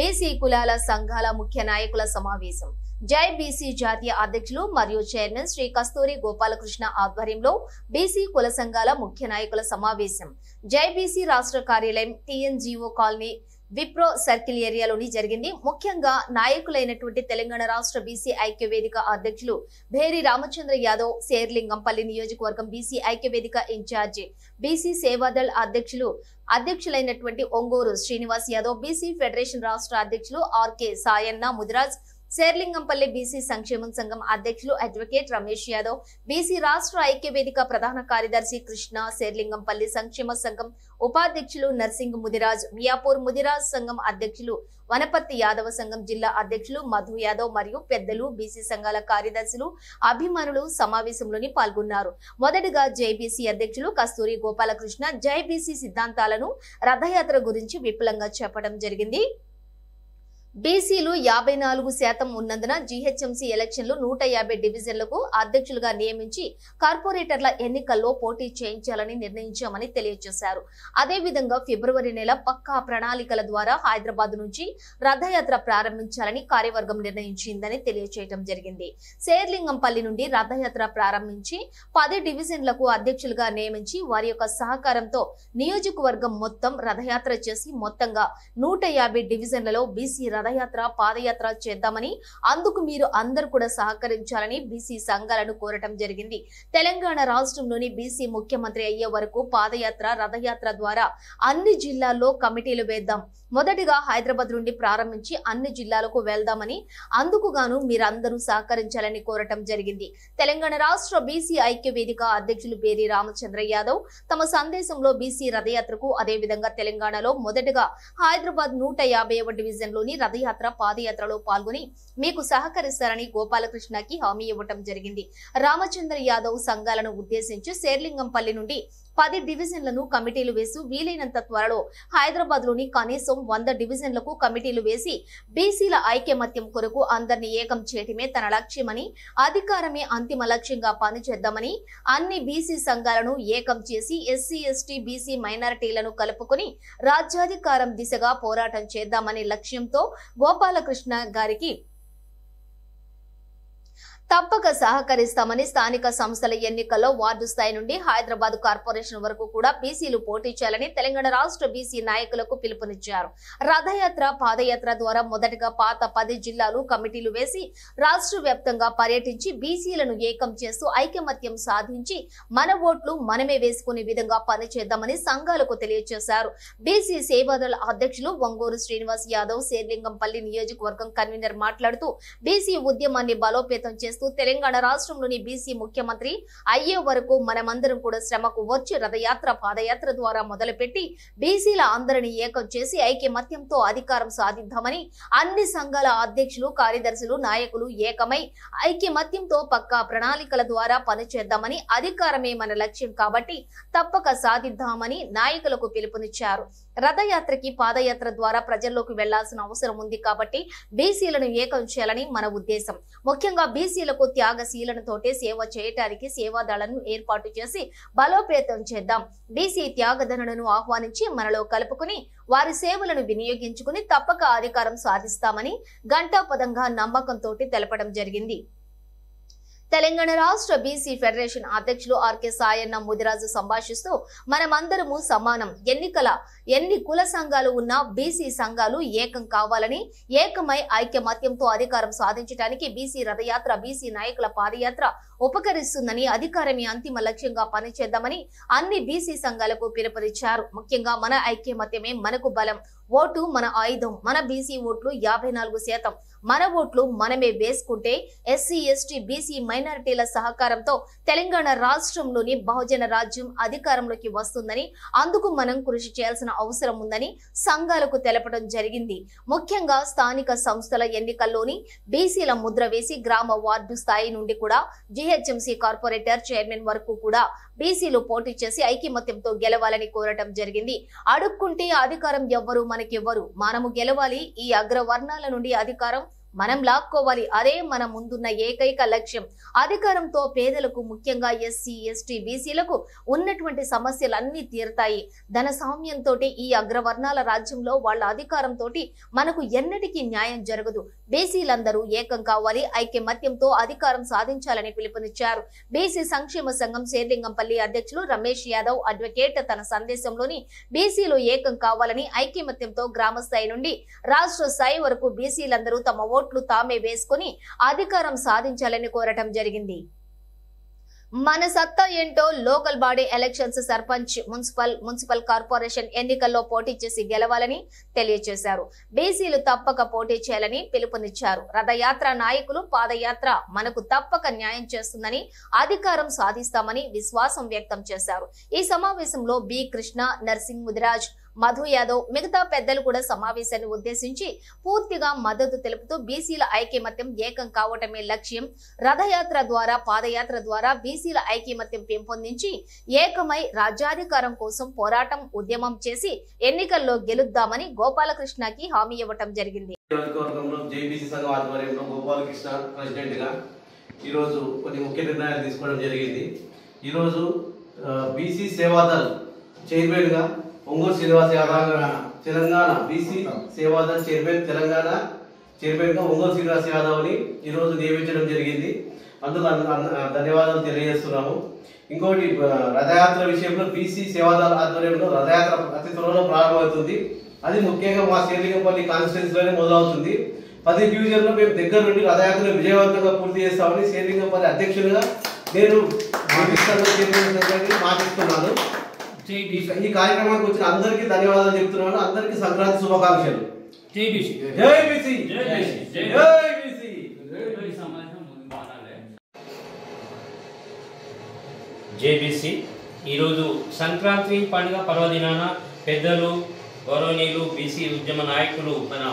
BC కులాల సంఘాల ముఖ్య నాయకుల సమావేశం. జై బీసీ జాతీయ అధ్యక్షులు మరియు చైర్మన్ శ్రీ కస్తూరి గోపాలకృష్ణ ఆధ్వర్యంలో బీసీ కుల సంఘాల ముఖ్య నాయకుల సమావేశం జై బీసీ రాష్ట్ర కార్యాలయం టీఎన్జీఓ కాలనీ విప్రో సర్కిల్ ఏరియాలోని జరిగింది. ముఖ్యంగా నాయకులైనటువంటి తెలంగాణ రాష్ట్ర బీసీ ఐక్య వేదిక అధ్యక్షులు భేరి రామచంద్ర యాదవ్, శేర్లింగంపల్లి నియోజకవర్గం బీసీ ఐక్య వేదిక ఇన్ఛార్జి బీసీ సేవాదళ్ అధ్యక్షులైనటువంటి ఒంగూరు శ్రీనివాస్ యాదవ్, బీసీ ఫెడరేషన్ రాష్ట్ర అధ్యక్షులు ఆర్కే సాయన్న ముదిరాజ్, శేర్లింగంపల్లి బీసీ సంక్షేమ సంఘం అధ్యక్షులు అడ్వకేట్ రమేష్ యాదవ్, బీసీ రాష్ట్ర ఐక్య వేదిక ప్రధాన కార్యదర్శి కృష్ణ, శేర్లింగంపల్లి సంక్షేమ సంఘం ఉపాధ్యక్షులు నర్సింగ్ ముదిరాజ్, మియాపూర్ ముదిరాజ్ సంఘం అధ్యక్షులు వనపర్తి యాదవ సంఘం జిల్లా అధ్యక్షులు మధు యాదవ్ మరియు పెద్దలు, బీసీ సంఘాల కార్యదర్శులు, అభిమానులు సమావేశంలోని పాల్గొన్నారు. మొదటగా జైబీసీ అధ్యక్షులు కస్తూరి గోపాలకృష్ణ జైబీసీ సిద్ధాంతాలను, రథయాత్ర గురించి విపులంగా చెప్పడం జరిగింది. బీసీలు 54% ఉన్నందున జీహెచ్ఎంసీ ఎలక్షన్లు 150 డివిజన్లకు అధ్యక్షులుగా నియమించి కార్పొరేటర్ల ఎన్నికల్లో పోటీ చేయించాలని నిర్ణయించామని తెలియజేశారు. అదేవిధంగా ఫిబ్రవరి నెల పక్కా ప్రణాళికల ద్వారా హైదరాబాద్ నుంచి రథయాత్ర ప్రారంభించాలని కార్యవర్గం నిర్ణయించిందని తెలియజేయడం జరిగింది. శేర్లింగంపల్లి నుండి రథయాత్ర ప్రారంభించి 10 డివిజన్లకు అధ్యక్షులుగా నియమించి వారి యొక్క సహకారంతో నియోజకవర్గం మొత్తం రథయాత్ర చేసి మొత్తంగా 150 డివిజన్లలో బీసీ రథయాత్ర, పాదయాత్ర చేద్దామని, అందుకు మీరు అందరూ కూడా సహకరించాలని బీసీ సంఘాలను కోరటం జరిగింది. తెలంగాణ రాష్ట్రంలోని బీసీ ముఖ్యమంత్రి అయ్యే వరకు పాదయాత్ర, రథయాత్ర ద్వారా అన్ని జిల్లాల్లో కమిటీలు వేద్దాం. మొదటిగా హైదరాబాద్ నుండి ప్రారంభించి అన్ని జిల్లాలకు వెళ్దామని, అందుకు గాను మీరందరూ సహకరించాలని కోరటం జరిగింది. తెలంగాణ రాష్ట్ర బీసీ ఐక్య వేదిక అధ్యక్షులు బేరి రామచంద్ర యాదవ్ తమ సందేశంలో బీసీ రథయాత్రకు, అదేవిధంగా తెలంగాణలో మొదటగా హైదరాబాద్ 150వ డివిజన్లోని రథయాత్ర, పాదయాత్రలో పాల్గొని మీకు సహకరిస్తారని గోపాలకృష్ణకి హామీ ఇవ్వటం జరిగింది. రామచంద్ర యాదవ్ సంఘాలను ఉద్దేశించి శేర్లింగంపల్లి నుండి 10 డివిజన్లను కమిటీలు వేసి వీలైనంత త్వరలో హైదరాబాద్ లోని కనీసం 100 డివిజన్లకు కమిటీలు వేసి బీసీల ఐక్యమత్యం కొరకు అందరినీ ఏకం చేయటమే తన లక్ష్యమని, అధికారమే అంతిమ లక్ష్యంగా పనిచేద్దామని, అన్ని బీసీ సంఘాలను ఏకం చేసి ఎస్సీ, ఎస్టీ, బీసీ మైనారిటీలను కలుపుకొని రాజ్యాధికారం దిశగా పోరాటం చేద్దామనే లక్ష్యంతో గోపాలకృష్ణ గారికి తప్పక సహకరిస్తామని, స్థానిక సంస్థల ఎన్నికల్లో వార్డు స్థాయి నుండి హైదరాబాద్ కార్పొరేషన్ వరకు కూడా బీసీలు పోటీ చేయాలని తెలంగాణ రాష్ట్ర బీసీ నాయకులకు పిలుపునిచ్చారు. రథయాత్ర, పాదయాత్ర ద్వారా మొదటగా పాత 10 జిల్లాలు కమిటీలు వేసి రాష్ట్ర వ్యాప్తంగా పర్యటించి బీసీలను ఏకం చేస్తూ ఐకమత్యం సాధించి మన ఓట్లు మనమే వేసుకునే విధంగా పనిచేద్దామని సంఘాలకు తెలియజేశారు. బీసీ సేవాదళ అధ్యక్షులు ఒంగూరు శ్రీనివాస్ యాదవ్, శేర్లింగంపల్లి నియోజకవర్గం కన్వీనర్ మాట్లాడుతూ బీసీ ఉద్యమాన్ని బలోపేతం చేస్తూ తెలంగాణ రాష్ట్రంలోని బీసీ ముఖ్యమంత్రి అయ్యే వరకు మనమందరం కూడా శ్రమకు వచ్చి రథయాత్ర, పాదయాత్ర ద్వారా మొదలుపెట్టి బీసీల అందరినీ ఏకం చేసి ఐకమత్యంతో అధికారం సాధిద్దామని, అన్ని సంఘాల అధ్యక్షులు, కార్యదర్శులు, నాయకులు ఏకమై ఐకమత్యంతో పక్కా ప్రణాళికల ద్వారా పనిచేద్దామని, అధికారమే మన లక్ష్యం కాబట్టి తప్పక సాధిద్దామని నాయకులకు పిలుపునిచ్చారు. రథయాత్రకి, పాదయాత్ర ద్వారా ప్రజల్లోకి వెళ్లాల్సిన అవసరం ఉంది కాబట్టి బీసీలను ఏకం చేయాలని మన ఉద్దేశం. ముఖ్యంగా బీసీలకు త్యాగశీలనతోటే సేవ చేయటానికి సేవాదళను ఏర్పాటు చేసి బలోపేతం చేద్దాం. బీసీ త్యాగధనులను ఆహ్వానించి మనలో కలుపుకుని వారి సేవలను వినియోగించుకుని తప్పక అధికారం సాధిస్తామని ఘంటాపదంగా నమ్మకంతో తెలపడం జరిగింది. తెలంగాణ రాష్ట్ర బీసీ ఫెడరేషన్ అధ్యక్షులు ఆర్కే సాయన్న ముదిరాజు సంభాషిస్తూ మనమందరము సమానం, ఎన్ని కుల సంఘాలు ఉన్నా బీసీ సంఘాలు ఏకం కావాలని, ఏకమై ఐకమత్యంతో అధికారం సాధించడానికి బీసీ రథయాత్ర, బీసీ నాయకుల పాదయాత్ర ఉపకరిస్తుందని, అధికారమే అంతిమ లక్ష్యంగా పనిచేద్దామని అన్ని బీసీ సంఘాలకు పిలుపునిచ్చారు. ముఖ్యంగా మన ఐక్యమత్యమే మనకు బలం, ఓటు మన ఆయుధం, మన బీసీ ఓట్లు 54%, మన ఓట్లు మనమే వేసుకుంటే ఎస్సీ, ఎస్టీ, బీసీ మైనారిటీల సహకారంతో తెలంగాణ రాష్ట్రంలోని బహుజన రాజ్యం అధికారంలోకి వస్తుందని, అందుకు మనం కృషి చేయాల్సిన అవసరం ఉందని సంఘాలకు తెలపడం జరిగింది. ముఖ్యంగా స్థానిక సంస్థల ఎన్నికల్లోని బీసీల ముద్ర వేసి గ్రామ, వార్డు స్థాయి నుండి కూడా జీహెచ్ఎంసీ కార్పొరేటర్, చైర్మన్ వరకు కూడా బీసీలు పోటీ చేసి ఐకమత్యంతో గెలవాలని కోరటం జరిగింది. అడుక్కుంటే అధికారం ఎవ్వరు మనకెవ్వరు, మనము గెలవాలి. ఈ అగ్రవర్ణాల నుండి అధికారం మనం లాక్కోవాలి. అదే మన ముందున్న ఏకైక లక్ష్యం. అధికారంతో పేదలకు, ముఖ్యంగా ఎస్సీ, ఎస్టీ, బీసీలకు ఉన్నటువంటి సమస్యలన్నీ తీరుతాయి. ధన సామ్యంతో ఈ అగ్రవర్ణాల రాజ్యంలో వాళ్ళ అధికారంతో మనకు ఎన్నటికీ న్యాయం జరగదు. బీసీలందరూ ఏకం కావాలి, ఐక్యమత్యంతో అధికారం సాధించాలని పిలుపునిచ్చారు. బీసీ సంక్షేమ సంఘం శేర్లింగంపల్లి అధ్యక్షులు రమేష్ యాదవ్ అడ్వకేట్ తన సందేశంలోని బీసీలు ఏకం కావాలని, ఐక్యమత్యంతో గ్రామ స్థాయి నుండి రాష్ట్ర స్థాయి వరకు బీసీలందరూ తమ ఓట్లు తామే వేసుకుని అధికారం సాధించాలని కోరటం జరిగింది. మన సత్తా ఏంటో local body elections, sarpanch, municipal corporation ఎన్నికల్లో పోటీ చేసి గెలవాలని తెలియజేశారు. బీసీలు తప్పక పోటీ చేయాలని పిలుపునిచ్చారు. రథయాత్ర నాయకులు పాదయాత్ర మనకు తప్పక న్యాయం చేస్తుందని, అధికారం సాధిస్తామని విశ్వాసం వ్యక్తం చేశారు. ఈ సమావేశంలో బి కృష్ణ, నర్సింగ్ ముదిరాజ్, మధు యాదవ్, మిగతా పెద్దలు కూడా సమావేశాన్ని ఉద్దేశించి పూర్తిగా మద్దతు తెలుపుతూ బీసీల ఐక్యమత్యం ఏకం కావటమే లక్ష్యం. రథయాత్ర ద్వారా, పాదయాత్ర ద్వారా బీసీల ఐక్యమత్యం పెంపొందించి ఏకమై రాజ్యాధికారం కోసం పోరాటం, ఉద్యమం చేసి ఎన్నికల్లో గెలుద్దామని గోపాలకృష్ణకి హామీ ఇవ్వటం జరిగింది. ఈరోజు కొన్ని ముఖ్య నిర్ణయాలు తీసుకోవడం జరిగింది. ఈరోజు బీసీ సేవాదల్ చైర్మన్ గా Ongole Srinivas Yadav, Telangana BC Seva Dal chairman, Telangana chairman గా ఒంగోలు శ్రీనివాస్ యాదవ్ ని ఈరోజు నియమించడం జరిగింది. అందుకు ధన్యవాదాలు తెలియజేస్తున్నాము. ఇంకోటి, రథయాత్ర విషయంలో బీసీ సేవాదల్ ఆధ్వర్యంలో రథయాత్ర అతి త్వరలో ప్రారంభమవుతుంది. అది ముఖ్యంగా మా శేర్లింగంపల్లి కాన్స్టిట్యున్సీలోనే మొదలవుతుంది. 10 డివిజన్లో మేము దగ్గర నుండి రథయాత్రను విజయవంతంగా పూర్తి చేస్తామని శేర్లింగంపల్లి అధ్యక్షులుగా నేను మాటిస్తున్నాను. ఈ కార్యక్రమానికి వచ్చిన అందరికీ ధన్యవాదాలు చెప్తున్నాను. అందరికీ సంక్రాంతి శుభాకాంక్షలు. జై బీసీ, జై బీసీ, జై బీసీ. జై బీసీ. ఈరోజు సంక్రాంతి పండుగ పర్వదినాన పెద్దలు, గౌరవనీయులు, బీసీ ఉద్యమ నాయకులు మన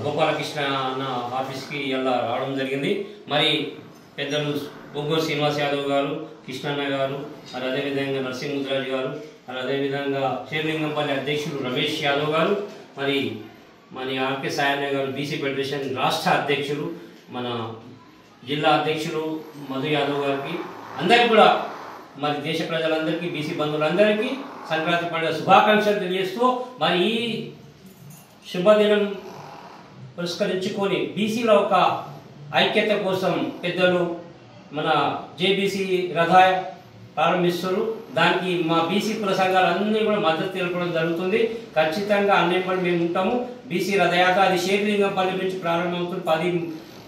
గోపాలకృష్ణ అన్న ఆఫీస్కి ఇలా రావడం జరిగింది. మరి పెద్దలు ఒంగోలు శ్రీనివాస్ యాదవ్ గారు, కృష్ణన్న గారు, మరి అదేవిధంగా నర్సింగ్ ముదిరాజ్ గారు, మరి అదేవిధంగా శేర్లింగంపల్లి అధ్యక్షులు రమేష్ యాదవ్ గారు, మరి మన ఆర్కే సాయన్న గారు బీసీ ఫెడరేషన్ రాష్ట్ర అధ్యక్షులు, మన జిల్లా అధ్యక్షులు మధు యాదవ్ గారికి, అందరికీ కూడా మరి దేశ ప్రజలందరికీ, బీసీ బంధువులందరికీ సంక్రాంతి పండుగ శుభాకాంక్షలు తెలియజేస్తూ, మరి ఈ శుభదినం పురస్కరించుకొని బీసీల ఒక ఐక్యత కోసం పెద్దలు మన జేబీసీ రథ ప్రారంభిస్తారు. దానికి మా బీసీ కుల సంఘాలన్నీ కూడా మద్దతు తెలపడం జరుగుతుంది. ఖచ్చితంగా అన్నింటి మేము ఉంటాము. బీసీ రథయాత్ర అది శేర్లింగంపల్లి నుంచి ప్రారంభమవుతుంది.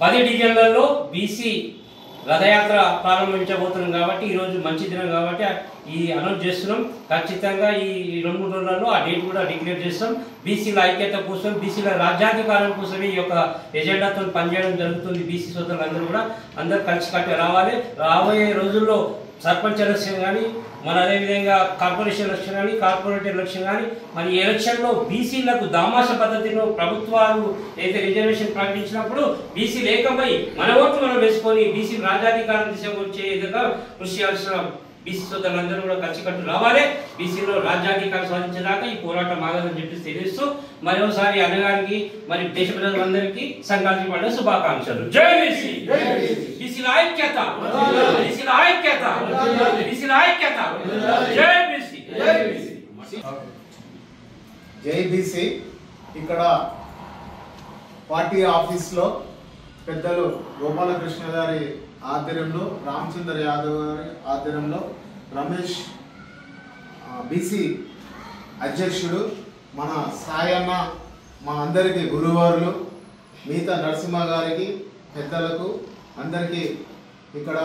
10 డివిజన్లలో బీసీ రథయాత్ర ప్రారంభించబోతున్నాం కాబట్టి ఈరోజు మంచి దినం కాబట్టి ఈ అనౌన్స్ చేస్తున్నాం. ఖచ్చితంగా ఈ 2-3 రోజులలో ఆ డేట్ కూడా డిక్లేర్ చేస్తాం. బీసీల ఐక్యత కోసం, బీసీల రాజ్యాధికారం కోసమే ఈ యొక్క ఎజెండాతో పనిచేయడం జరుగుతుంది. బీసీ సోదరులందరూ కూడా అందరూ కలిసికట్టుగా రావాలి. రాబోయే రోజుల్లో సర్పంచ్ ఎలక్షన్ కానీ, మన అదేవిధంగా కార్పొరేషన్ ఎలక్షన్ కానీ, కార్పొరేట్ ఎలక్షన్ కానీ, మరి ఈ ఎలక్షన్లో బీసీలకు దామాష పద్ధతిలో ప్రభుత్వాలు ఏదైతే రిజర్వేషన్ ప్రకటించినప్పుడు బీసీలు ఏకమై మన ఓట్లు మనం వేసుకొని బీసీ రాజ్యాధికారం తీసుకొచ్చే విధంగా కృషి చేయాల్సిన బీసీ సోదరులందరూ కూడా కలిసికట్టు రావాలి. బీసీలో రాజ్యాధికారం సాధించేదాకా ఈ పోరాటం ఆగదని చెప్పి తెలియజేస్తూ మరోసారి అన్నగారికి, మరి దేశ ప్రజలందరికీ సంక్రాంతి పండుగ శుభాకాంక్షలు. జై బీసీ, బీసీల ఐక్యత, బీసీల ఐక్యత, బీసీల ఐక్యత. జై బీసీ, జై బీసీ, జై బీసీ. ఇక్కడ పార్టీ ఆఫీస్లో పెద్దలు గోపాలకృష్ణ గారి ఆధ్వర్యంలో, రామచంద్ర యాదవ్ గారి ఆధ్వర్యంలో, రమేష్ బీసీ అధ్యక్షుడు, మన సాయన్న, మా అందరికీ గురువారులు, మిగతా నరసింహ గారికి, పెద్దలకు అందరికీ ఇక్కడ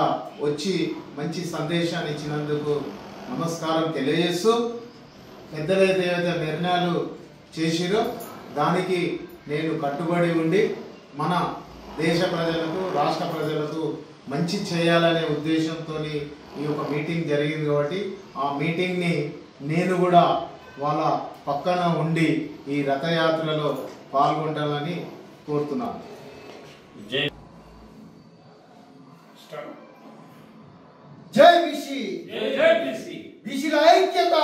వచ్చి మంచి సందేశాన్ని ఇచ్చినందుకు నమస్కారం తెలియజేస్తూ, పెద్దలైతే ఏదైతే నిర్ణయాలు చేసిరో దానికి నేను కట్టుబడి ఉండి మన దేశ ప్రజలకు, రాష్ట్ర ప్రజలకు మంచి చేయాలనే ఉద్దేశంతో ఈ యొక్క మీటింగ్ జరిగింది. కాబట్టి ఆ మీటింగ్ని నేను కూడా వాళ్ళ పక్కన ఉండి ఈ రథయాత్రలో పాల్గొంటానని కోరుతున్నాను. జై బీసీ, జై బీసీ, బీసీల ఐక్యత,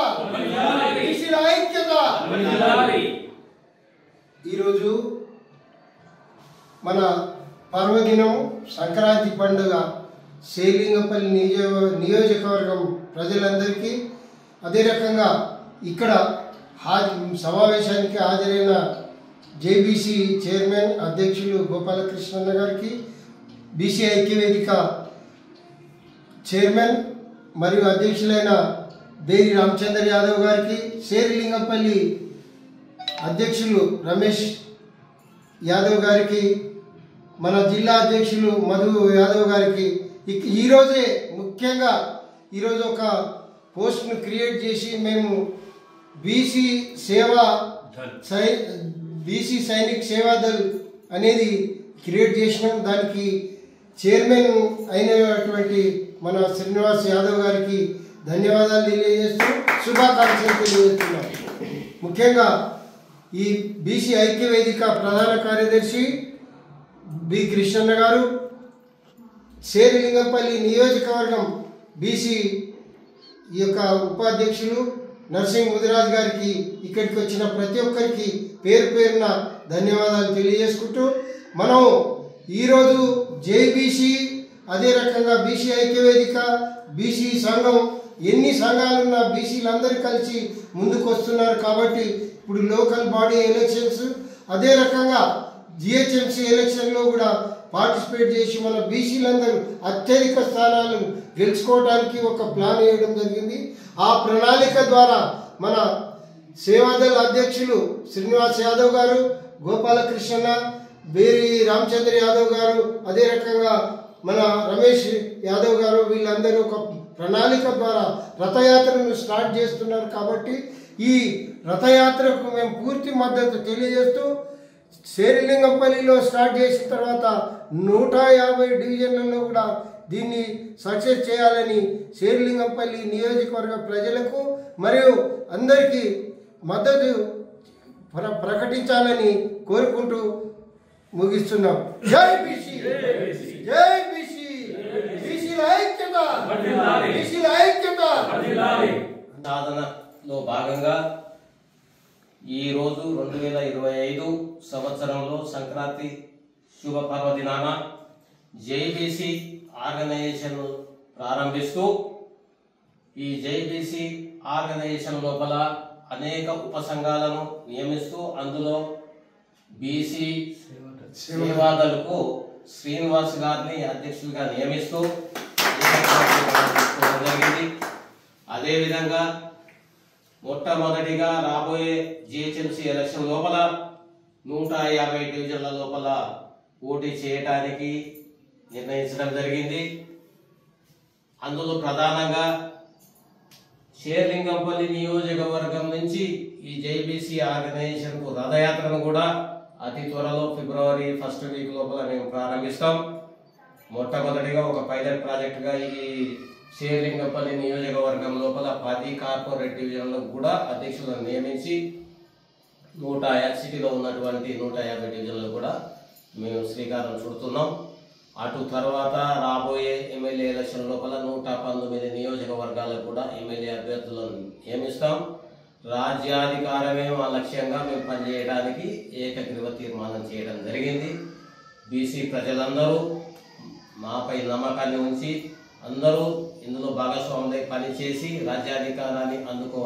బీసీల ఐక్యత. ఈరోజు మన పర్వదినం సంక్రాంతి పండుగ శ్రీలింగంపల్లి నియోజకవర్గం ప్రజలందరికీ, అదే రకంగా ఇక్కడ సమావేశానికి హాజరైన జేబీసీ చైర్మన్ అధ్యక్షులు గోపాలకృష్ణ గారికి, బీసీ ఐక్యవేదిక చైర్మన్ మరియు అధ్యక్షులైన బేరి రామచంద్ర యాదవ్ గారికి, శ్రీలింగంపల్లి అధ్యక్షులు రమేష్ యాదవ్ గారికి, మన జిల్లా అధ్యక్షులు మధు యాదవ్ గారికి, ఈరోజే ముఖ్యంగా ఈరోజు ఒక పోస్ట్ను క్రియేట్ చేసి మేము బీసీ సైనిక్ సేవా దళ్ అనేది క్రియేట్ చేసినాం. దానికి చైర్మన్ అయినటువంటి మన శ్రీనివాస్ యాదవ్ గారికి ధన్యవాదాలు తెలియజేస్తూ శుభాకాంక్షలు తెలియజేస్తున్నాం. ముఖ్యంగా ఈ బీసీ ఐక్యవేదిక ప్రధాన కార్యదర్శి బి కృష్ణన్న గారు, శ్రీలింగంపల్లి నియోజకవర్గం బీసీ ఈ యొక్క ఉపాధ్యక్షులు నర్సింగ్ ముదిరాజ్ గారికి, ఇక్కడికి వచ్చిన ప్రతి ఒక్కరికి పేరు పేరున ధన్యవాదాలు తెలియజేసుకుంటూ, మనం ఈరోజు జేబీసీ అదే రకంగా బీసీ ఐక్యవేదిక బీసీ సంఘం ఎన్ని సంఘాలున్నా బీసీలందరూ కలిసి ముందుకు వస్తున్నారు. కాబట్టి ఇప్పుడు లోకల్ బాడీ ఎలక్షన్స్ అదే రకంగా జిహెచ్ఎంసీ ఎలక్షన్లో కూడా పార్టిసిపేట్ చేసి మన బీసీలందరూ అత్యధిక స్థానాలు గెలుచుకోవడానికి ఒక ప్లాన్ వేయడం జరిగింది. ఆ ప్రణాళిక ద్వారా మన సేవాదళ అధ్యక్షులు శ్రీనివాస్ యాదవ్ గారు, గోపాలకృష్ణ, బేరి రామచంద్ర యాదవ్ గారు, అదే రకంగా మన రమేష్ యాదవ్ గారు, వీళ్ళందరూ ఒక ప్రణాళిక ద్వారా రథయాత్రను స్టార్ట్ చేస్తున్నారు. కాబట్టి ఈ రథయాత్రకు మేము పూర్తి మద్దతు తెలియజేస్తూ, శ్రీలింగంపల్లిలో స్టార్ట్ చేసిన తర్వాత 150 డివిజన్లలో కూడా దీన్ని సక్సెస్ చేయాలని శ్రీలింగంపల్లి నియోజకవర్గ ప్రజలకు మరియు అందరికీ మద్దతు ప్రకటించాలని కోరుకుంటూ ముగిస్తున్నాం. జై బీసీ, జై బీసీ, బీసీల ఐక్యత, బీసీల ఐక్యత. సాధనలో భాగంగా ఈరోజు 2025 సంవత్సరంలో సంక్రాంతి శుభ పర్వదినాన జేబీసీ ఆర్గనైజేషన్ ప్రారంభిస్తూ, ఈ జేబీసీ ఆర్గనైజేషన్ లోపల అనేక ఉపసంఘాలను నియమిస్తూ, అందులో బీసీ సేవాదళకు శ్రీనివాస్ గారిని అధ్యక్షులుగా నియమిస్తూ జరిగింది. అదేవిధంగా మొట్టమొదటిగా రాబోయే జిహెచ్ఎంసీ ఎలక్షన్ లోపల 150 డివిజన్ల లోపల పోటీ చేయడానికి నిర్ణయించడం జరిగింది. అందులో ప్రధానంగా శ్రీలింగంపల్లి నియోజకవర్గం నుంచి ఈ జేబీసీ ఆర్గనైజేషన్కు రథయాత్రను కూడా అతి త్వరలో ఫిబ్రవరి 1st వీక్ లోపల మేము ప్రారంభిస్తాం. మొట్టమొదటిగా ఒక పైలట్ ప్రాజెక్టుగా ఈ శ్రీలింగంపల్లి నియోజకవర్గం లోపల 10 కార్పొరేట్ డివిజన్లకు కూడా అధ్యక్షులను నియమించి సిటీలో ఉన్నటువంటి 150 డివిజన్లు కూడా మేము శ్రీకారం చుడుతున్నాం. అటు తర్వాత రాబోయే ఎమ్మెల్యే ఎలక్షన్ లోపల 119 నియోజకవర్గాలకు కూడా ఎమ్మెల్యే అభ్యర్థులను నియమిస్తాం. రాజ్యాధికారమే మా లక్ష్యంగా మేము పనిచేయడానికి ఏకగ్రీవ తీర్మానం చేయడం జరిగింది. బీసీ ప్రజలందరూ మాపై నమ్మకాన్ని ఉంచి అందరూ ఇందులో భాగస్వాములై పనిచేసి రాజ్యాధికారాన్ని అందుకో